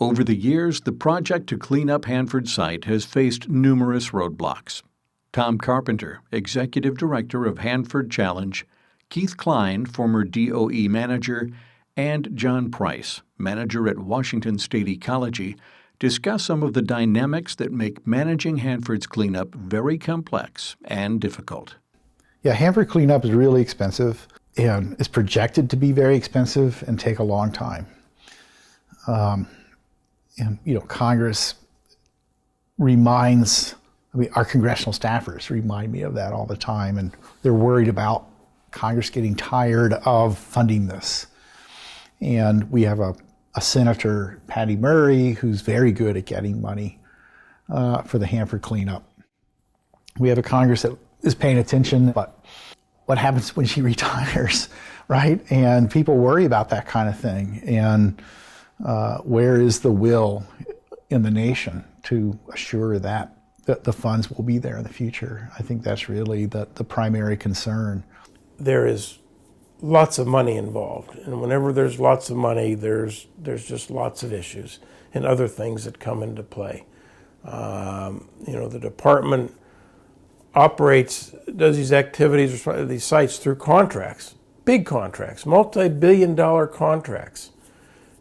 Over the years, the project to clean up Hanford site has faced numerous roadblocks. Tom Carpenter, Executive Director of Hanford Challenge, Keith Klein, former DOE manager, and John Price, manager at Washington State Ecology, discuss some of the dynamics that make managing Hanford's cleanup very complex and difficult. Yeah, Hanford cleanup is really expensive and is projected to be very expensive and take a long time. Congress reminds, our congressional staffers remind me of that all the time, and they're worried about Congress getting tired of funding this. And we have a Senator, Patty Murray, who's very good at getting money for the Hanford cleanup. We have a Congress that is paying attention, but what happens when she retires, right? And people worry about that kind of thing. And where is the will in the nation to assure that the funds will be there in the future? I think that's really the primary concern. There is lots of money involved, and whenever there's lots of money, there's just lots of issues and other things that come into play. The department does these activities, these sites through contracts, big contracts, multi-billion-dollar contracts,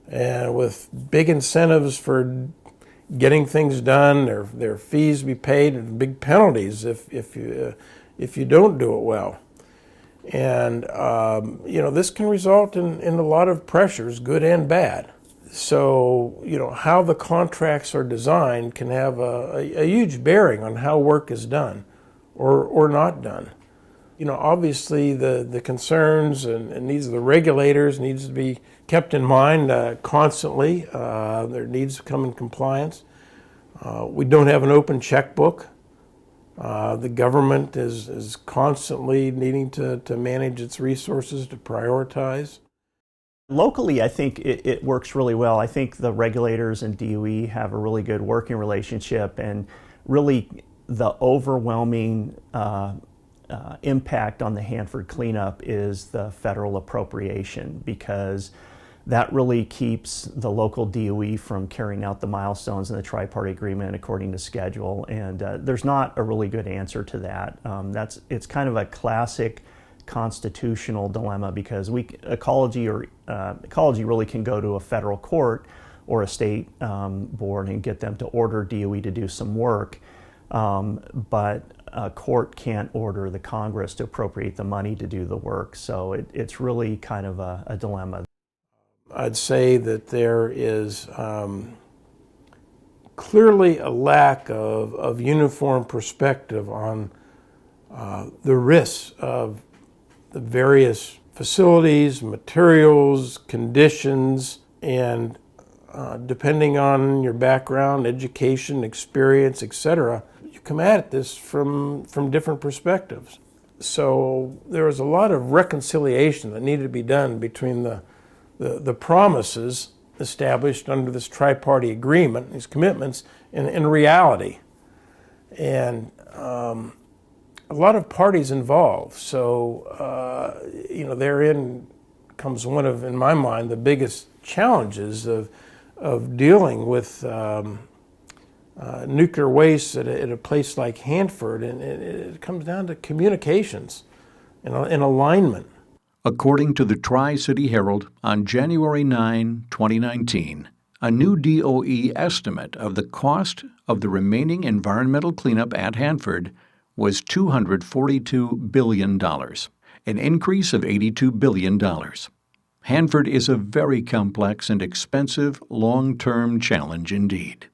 and with big incentives for getting things done. There are fees to be paid and big penalties if you don't do it well. And, this can result in a lot of pressures, good and bad. So, how the contracts are designed can have a huge bearing on how work is done or not done. Obviously the concerns and needs of the regulators needs to be kept in mind constantly. There needs to come in compliance. We don't have an open checkbook. The government is constantly needing to manage its resources, to prioritize. Locally, I think it works really well. I think the regulators and DOE have a really good working relationship, and really the overwhelming impact on the Hanford cleanup is the federal appropriation, because that really keeps the local DOE from carrying out the milestones in the tri-party agreement according to schedule. And there's not a really good answer to that. It's kind of a classic constitutional dilemma, because ecology really can go to a federal court or a state board and get them to order DOE to do some work. But a court can't order the Congress to appropriate the money to do the work. So it's really kind of a dilemma. I'd say that there is clearly a lack of uniform perspective on the risks of the various facilities, materials, conditions, and depending on your background, education, experience, etc., you come at this from different perspectives. So there was a lot of reconciliation that needed to be done between the promises established under this tri-party agreement, these commitments, in reality. And a lot of parties involved. So, therein comes one of, in my mind, the biggest challenges of dealing with nuclear waste at a place like Hanford. And it comes down to communications and alignment. According to the Tri-City Herald, on January 9, 2019, a new DOE estimate of the cost of the remaining environmental cleanup at Hanford was $242 billion, an increase of $82 billion. Hanford is a very complex and expensive long-term challenge indeed.